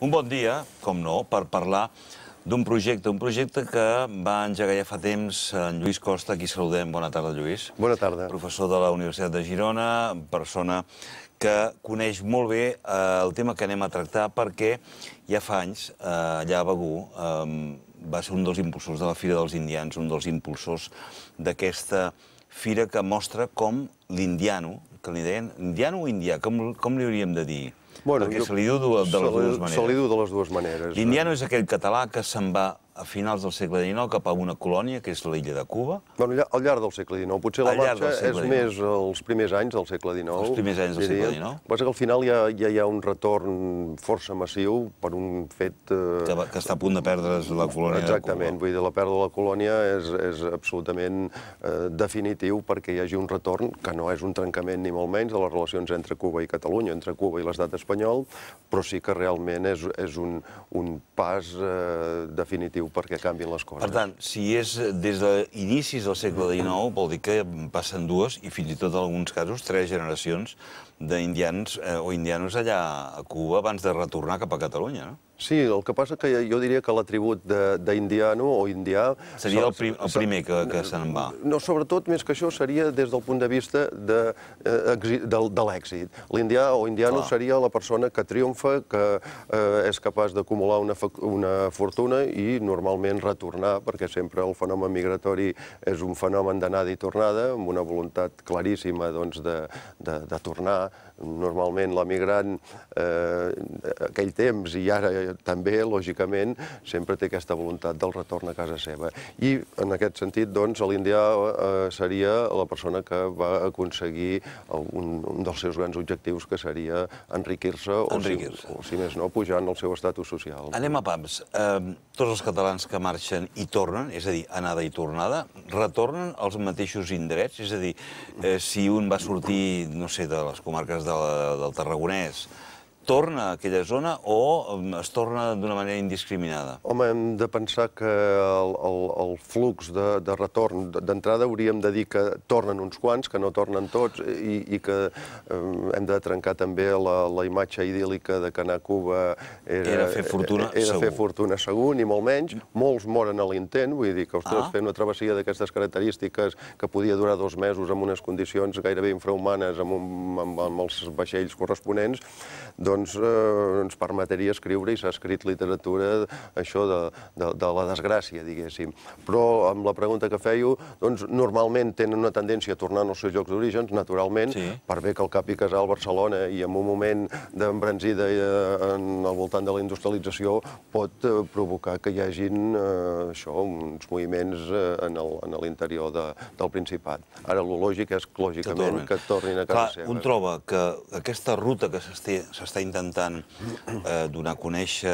Un bon dia, com no, per parlar d'un projecte que va engegar ja fa temps en Lluís Costa. Aquí saludem. Bona tarda, Lluís. Bona tarda. Professor de la Universitat de Girona, persona que coneix molt bé el tema que anem a tractar perquè ja fa anys, allà a Begur, va ser un dels impulsors de la Fira dels Indians, un dels impulsors d'aquesta fira que mostra com l'indiano, que li deien indiano o indià, com li hauríem de dir? Perquè se li diu de les dues maneres. Se li diu de les dues maneres. L'indiano és aquell català que se'n va a finals del segle XIX cap a una colònia, que és l'illa de Cuba. Al llarg del segle XIX. Potser la marxa és més els primers anys del segle XIX. Els primers anys del segle XIX. El que passa que al final ja hi ha un retorn força massiu per un fet... Que està a punt de perdre's la colònia de Cuba. Exactament. Vull dir, la pèrdua de la colònia és absolutament definitiu perquè hi hagi un retorn, que no és un trencament ni molt menys de les relacions entre Cuba i Catalunya, entre Cuba i l'estat espanyol, però sí que realment és un pas definitiu perquè canvien les coses. Per tant, si és des d'inicis del segle XIX, vol dir que passen dues, i fins i tot en alguns casos 3 generacions d'indians o indianos allà a Cuba abans de retornar cap a Catalunya, no? Sí, el que passa que jo diria que l'atribut d'indiano o indià... Seria el primer que se'n va. No, sobretot, més que això, seria des del punt de vista de l'èxit. L'indià o indiano seria la persona que triomfa, que és capaç d'acumular una fortuna i normalment retornar, perquè sempre el fenomen migratori és un fenomen d'anada i tornada, amb una voluntat claríssima de tornar. Normalment l'emigrant, aquell temps i ara també, lògicament, sempre té aquesta voluntat del retorn a casa seva. I en aquest sentit, doncs, l'indià seria la persona que va aconseguir un dels seus grans objectius, que seria enriquir-se o, si més no, pujar en el seu estatus social. Anem a pams. Tots els catalans que marxen i tornen, és a dir, anada i tornada, retornen als mateixos indrets? És a dir, si un va sortir, no sé, de les comarques del Tarragonès, torna a aquella zona o es torna d'una manera indiscriminada? Home, hem de pensar que el flux de retorn, d'entrada hauríem de dir que tornen uns quants, que no tornen tots, i que hem de trencar també la imatge idíl·lica de que anar a Cuba era fer fortuna segur, ni molt menys. Molts moren a l'intent, vull dir que, ostres, fer una travessia d'aquestes característiques que podia durar 2 mesos amb unes condicions gairebé infrahumanes amb els vaixells corresponents, doncs ens permetria escriure, i s'ha escrit literatura, això de la desgràcia, diguéssim. Però amb la pregunta que fèieu, doncs normalment tenen una tendència a tornar als seus llocs d'orígens, naturalment, per bé que el cap i casal a Barcelona i en un moment d'embranzida al voltant de la industrialització pot provocar que hi hagin uns moviments en l'interior del Principat. Ara, el lògic és, lògicament, que tornin a casa seva. Un troba que aquesta ruta que s'està intentant donar a conèixer,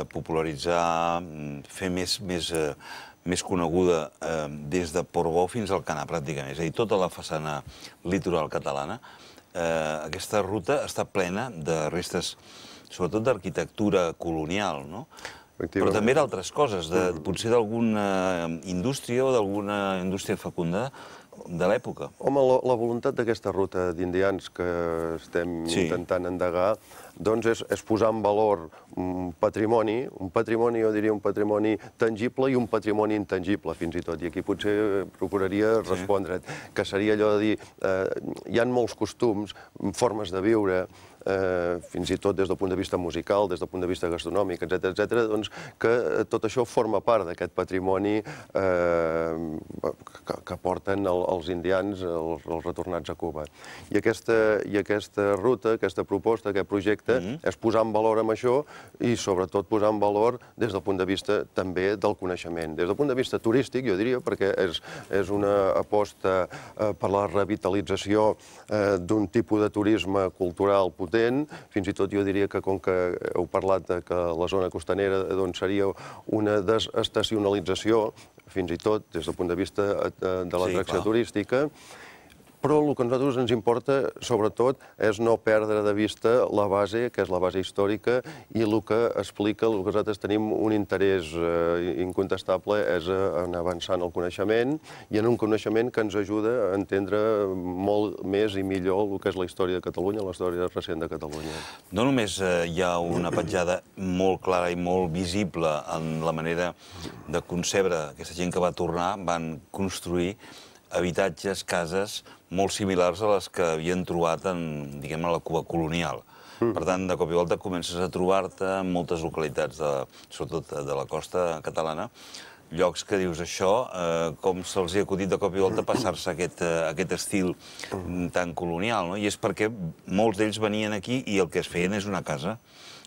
popularitzar, fer més coneguda des de Portbou fins al Canà, pràcticament. És a dir, tota la façana litoral catalana, aquesta ruta està plena de restes, sobretot d'arquitectura colonial, no? Però també d'altres coses, potser d'alguna indústria o d'alguna indústria fecunda de l'època. Home, la voluntat d'aquesta ruta d'indians que estem intentant endegar, doncs és posar en valor un patrimoni, jo diria un patrimoni tangible i un patrimoni intangible, fins i tot. I aquí potser procuraria respondre't, que seria allò de dir, hi ha molts costums, formes de viure, fins i tot des del punt de vista musical, des del punt de vista gastronòmic, etc., doncs que tot això forma part d'aquest patrimoni que porten els indians, els retornats a Cuba. I aquesta ruta, aquesta proposta, aquest projecte, és posar en valor amb això i sobretot posar en valor des del punt de vista també del coneixement. Des del punt de vista turístic, jo diria, perquè és una aposta per la revitalització d'un tipus de turisme cultural potent. Fins i tot jo diria que, com que heu parlat que la zona costanera seria una desestacionalització, fins i tot des del punt de vista de l'atracció turística, Però el que a nosaltres ens importa, sobretot, és no perdre de vista la base, que és la base històrica, i el que explica, el que nosaltres tenim un interès incontestable és en avançar en el coneixement i en un coneixement que ens ajuda a entendre molt més i millor el que és la història de Catalunya, la història recent de Catalunya. No només hi ha una petjada molt clara i molt visible en la manera de concebre aquesta gent que va tornar, van construir habitatges, cases molt similars a les que havien trobat en, diguem, a la Cuba colonial. Per tant, de cop i volta comences a trobar-te en moltes localitats, sobretot de la costa catalana, llocs que dius això, com se'ls ha acudit de cop i volta passar-se aquest estil tan colonial, no? I és perquè molts d'ells venien aquí i el que es feien és una casa,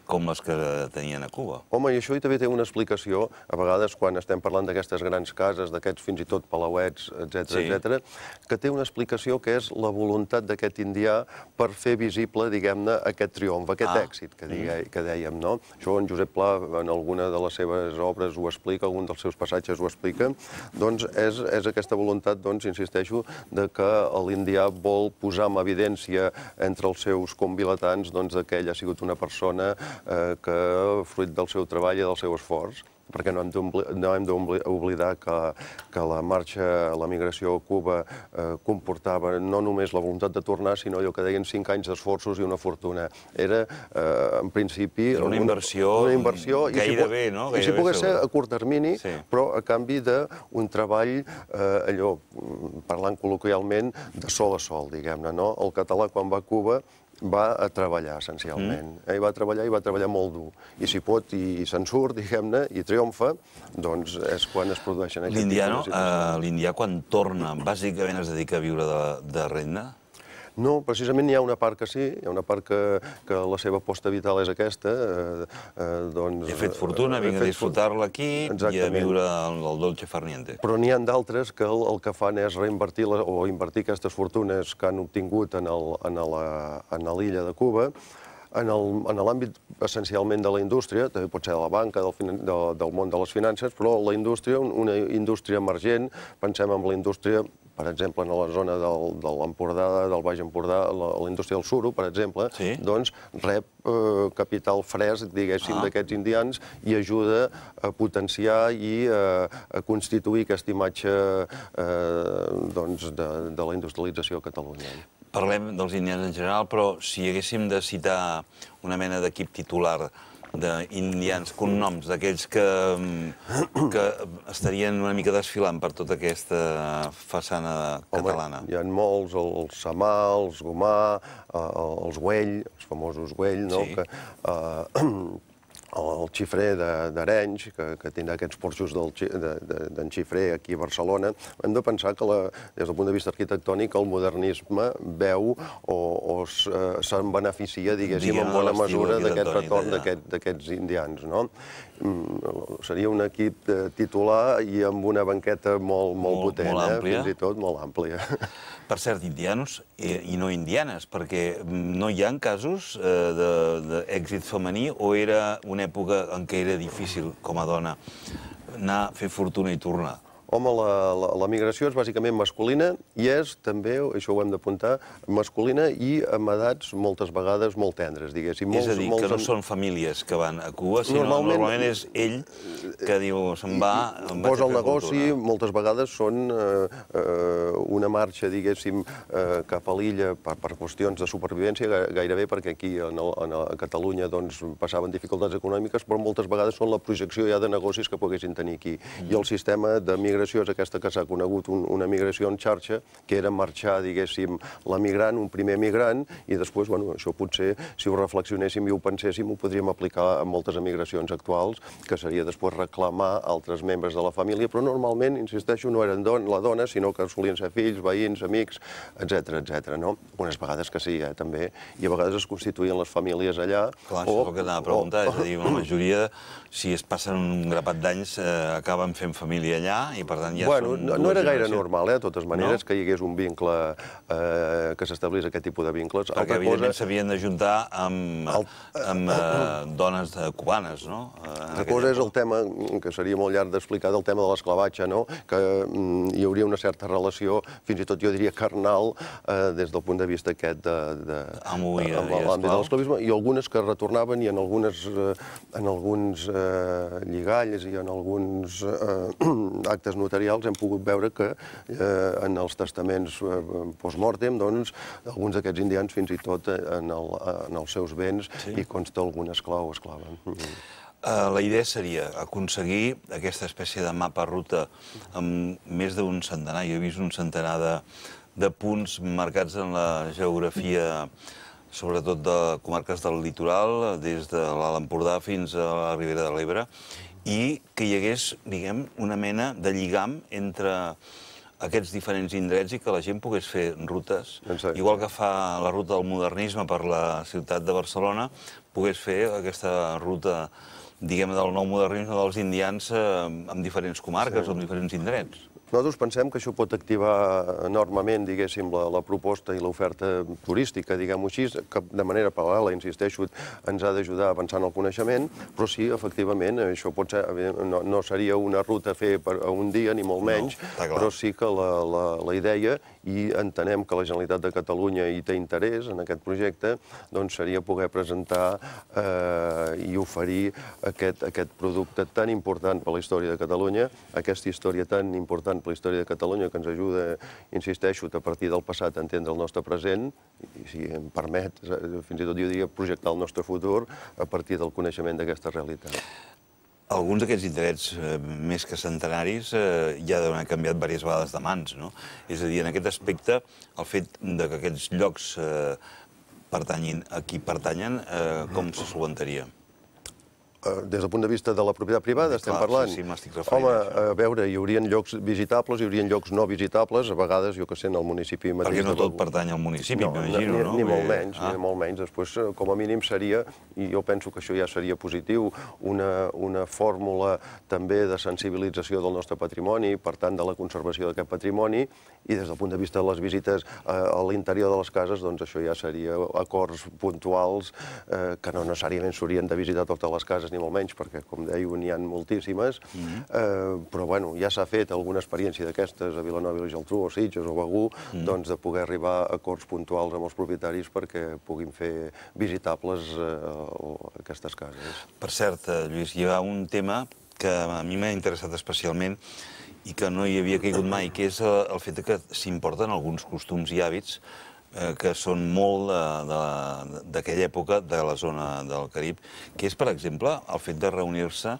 com les que tenien a Cuba. Home, i això també té una explicació, a vegades quan estem parlant d'aquestes grans cases, d'aquests fins i tot palauets, etc., que té una explicació que és la voluntat d'aquest indià per fer visible, diguem-ne, aquest triomf, aquest èxit que dèiem, no? Això en Josep Pla, en alguna de les seves obres ho explica, algun dels seus passatges ho explica, doncs és aquesta voluntat, doncs, insisteixo, de que l'indià vol posar en evidència entre els seus convilatans que ell ha sigut una persona que, fruit del seu treball i del seu esforç, perquè no hem d'oblidar que la marxa, la migració a Cuba comportava no només la voluntat de tornar, sinó allò que deien 5 anys d'esforços i una fortuna. Era, en principi... Era una inversió gairebé, no? I si pogués ser a curt termini, però a canvi d'un treball, allò, parlant col·loquialment, de sol a sol, diguem-ne, no? El català, quan va a Cuba, va a treballar, essencialment. Ell va treballar i va treballar molt dur. I si pot i se'n surt, diguem-ne, i triomfa, doncs és quan es produeixen aquest tipus de situacions. L'indià, quan torna, bàsicament es dedica a viure de renda? No, precisament hi ha una part que sí, hi ha una part que la seva aposta vital és aquesta. He fet fortuna, vinc a disfrutar-la aquí i a viure el dolce far niente. Però n'hi ha d'altres que el que fan és reinvertir o invertir aquestes fortunes que han obtingut a l'illa de Cuba en l'àmbit essencialment de la indústria, també pot ser de la banca, del món de les finances, però la indústria, una indústria emergent, pensem en la indústria, per exemple, en la zona de l'Empordà, del Baix Empordà, la indústria del suro, per exemple, doncs rep capital fresc, diguéssim, d'aquests indians i ajuda a potenciar i a constituir aquesta imatge de la industrialització a Catalunya. Parlem dels indians en general, però si haguéssim de citar una mena d'equip titular d'indians, cognoms, d'aquells que estarien una mica desfilant per tota aquesta façana catalana. Hi ha molts, els Samà, els Gomà, els Güell, els famosos Güell, no? El Xifré d'Arenys, que tindrà aquests porxos d'en Xifré aquí a Barcelona. Hem de pensar que, des del punt de vista arquitectònic, el modernisme veu o se'n beneficia, diguéssim, en bona mesura d'aquest retorn d'aquests indians, no? Seria un equip titular i amb una banqueta molt potent, fins i tot molt àmplia. Per cert, indianos i no indianes, perquè no hi ha casos d'èxit femení o era una època en què era difícil, com a dona, anar a fer fortuna i tornar? Home, la migració és bàsicament masculina i és també, això ho hem d'apuntar, masculina i amb edats moltes vegades molt tendres, diguéssim. És a dir, que no són famílies que van a Cuba, sinó normalment és ell que diu, se'n va... Posa el negoci, moltes vegades són una marxa, diguéssim, cap a l'illa per qüestions de supervivència, gairebé perquè aquí a Catalunya passaven dificultats econòmiques, però moltes vegades són la projecció ja de negocis que poguessin tenir aquí. I el sistema de migració és aquesta que s'ha conegut, una migració en xarxa, que era marxar, diguéssim, l'emigrant, un primer migrant, i després, bueno, això potser, si ho reflexionéssim i ho penséssim, ho podríem aplicar a moltes emigracions actuals, que seria després reclamar altres membres de la família, però normalment, insisteixo, no eren la dona, sinó que solien ser fills, veïns, amics, etc., no? Unes vegades que sí, també, i a vegades es constituïen les famílies allà. Clar, això és el que anava a preguntar, és a dir, la majoria, si es passen un grapat d'anys, acaben fent família allà i per tant ja Bueno, són no era dues gaire generacions. normal, de totes maneres, que hi hagués un vincle, que s'establís aquest tipus de vincles. Perquè, evidentment, s'havien d'ajuntar amb dones cubanes, no? Una cosa és el tema, que seria molt llarg d'explicar, del tema de l'esclavatge, no? Que hi hauria una certa relació, fins i tot jo diria carnal, des del punt de vista aquest amb l'àmbit de l'esclavisme, i algunes que retornaven i en alguns lligalls i en alguns actes notarials hem pogut veure que en els testaments post-mortem, doncs, alguns d'aquests indians fins i tot en els seus béns hi consta algun esclau o esclava. La idea seria aconseguir aquesta espècie de mapa-ruta amb més d'un centenar, jo he vist un centenar de punts marcats en la geografia, sobretot de comarques del litoral, des de l'Alt Empordà fins a la Ribera de l'Ebre, i que hi hagués, diguem, una mena de lligam entre aquests diferents indrets i que la gent pogués fer rutes. Igual que fa la ruta del modernisme per la ciutat de Barcelona, pogués fer aquesta ruta, diguem, del nou modernisme dels indians en diferents comarques o en diferents indrets. Nosaltres pensem que això pot activar enormement, diguéssim, la proposta i l'oferta turística, diguem-ho així, que de manera paral·lela, insisteixo, ens ha d'ajudar a avançar en el coneixement, però sí, efectivament, això pot ser, no seria una ruta a fer a un dia, ni molt menys, però sí que la idea, i entenem que la Generalitat de Catalunya hi té interès en aquest projecte, doncs seria poder presentar i oferir aquest producte tan important per a la història de Catalunya, aquesta història tan important per la història de Catalunya, que ens ajuda, insisteixo, a partir del passat a entendre el nostre present, i si em permet, fins i tot jo diria, projectar el nostre futur a partir del coneixement d'aquesta realitat. Alguns d'aquests indrets, més que centenaris, ja deuen haver canviat diverses vegades de mans, no? És a dir, en aquest aspecte, el fet que aquests llocs pertanyin a qui pertanyen, com se solventaria? Des del punt de vista de la propietat privada estem parlant? Sí, m'estic referint a a això. Home, a veure, hi haurien llocs visitables, hi haurien llocs no visitables, a vegades, jo que sé, en el municipi mateix... Perquè no tot pertany al municipi, m'imagino, no? Ni molt menys, ni molt menys. Després, com a mínim, seria, i jo penso que això ja seria positiu, una fórmula també de sensibilització del nostre patrimoni, per tant, de la conservació d'aquest patrimoni, i des del punt de vista de les visites a l'interior de les cases, doncs això ja seria acords puntuals que no necessàriament s'haurien de visitar totes les cases, ni molt menys, perquè, com deia, n'hi ha moltíssimes, però, bueno, ja s'ha fet alguna experiència d'aquestes a Vilanova i la Geltrú, o Sitges, o Begur, doncs de poder arribar a acords puntuals amb els propietaris perquè puguin fer visitables aquestes cases. Per cert, Lluís, hi ha un tema que a mi m'ha interessat especialment i que no hi havia caigut mai, que és el fet que s'importen alguns costums i hàbits que són molt d'aquella època de la zona del Carib, que és, per exemple, el fet de reunir-se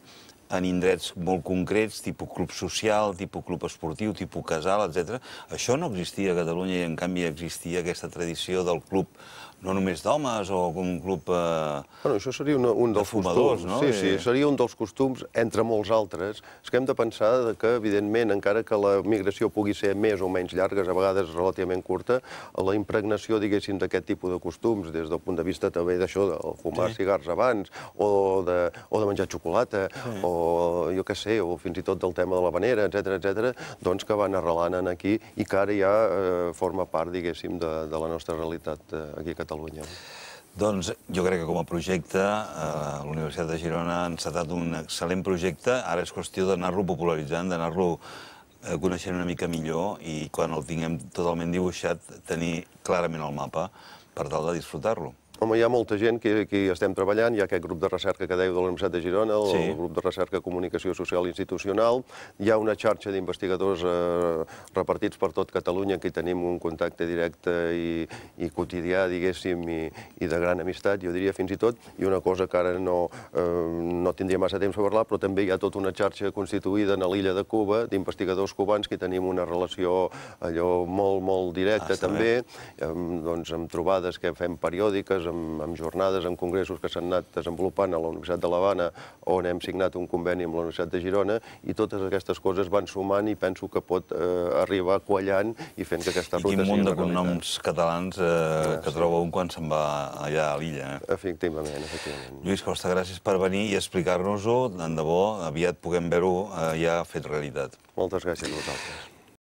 en indrets molt concrets, tipus club social, tipus club esportiu, tipus casal, etc. Això no existia a Catalunya i, en canvi, existia aquesta tradició del club no només d'homes o com un club Bueno, això seria un dels fumadors, no? Sí, sí, seria un dels costums, entre molts altres. És que hem de pensar que, evidentment, encara que la migració pugui ser més o menys llarga, a vegades relativament curta, la impregnació, diguéssim, d'aquest tipus de costums, des del punt de vista també d'això, de fumar cigars abans, o de menjar xocolata, o jo què sé, o fins i tot del tema de l'havanera, etc., doncs que van arrelant aquí i que ara ja forma part, diguéssim, de la nostra realitat aquí a Catalunya. Doncs jo crec que com a projecte la Universitat de Girona ha encetat un excel·lent projecte. Ara és qüestió d'anar-lo popularitzant, d'anar-lo coneixent una mica millor i quan el tinguem totalment dibuixat tenir clarament el mapa per tal de disfrutar-lo. Home, hi ha molta gent que hi estem treballant, hi ha aquest grup de recerca que dèieu de la Universitat de Girona, el grup de recerca Comunicació Social Institucional, hi ha una xarxa d'investigadors repartits per tot Catalunya, que hi tenim un contacte directe i quotidià, diguéssim, i de gran amistat, jo diria fins i tot, i una cosa que ara no tindria massa temps per parlar, però també hi ha tota una xarxa constituïda a l'illa de Cuba, d'investigadors cubans, que tenim una relació allò molt, molt directa també, amb trobades que fem periòdiques, coses, amb jornades, amb congressos que s'han anat desenvolupant a la Universitat de l'Havana, on hem signat un conveni amb la Universitat de Girona, i totes aquestes coses van sumant i penso que pot arribar quallant i fent que aquesta ruta sigui una realitat. I quin munt de cognoms catalans que troba un quan se'n va allà a l'illa. Efectivament, efectivament. Lluís Costa, gràcies per venir i explicar-nos-ho. Tant de bo, aviat puguem veure-ho ja fet realitat. Moltes gràcies a vosaltres.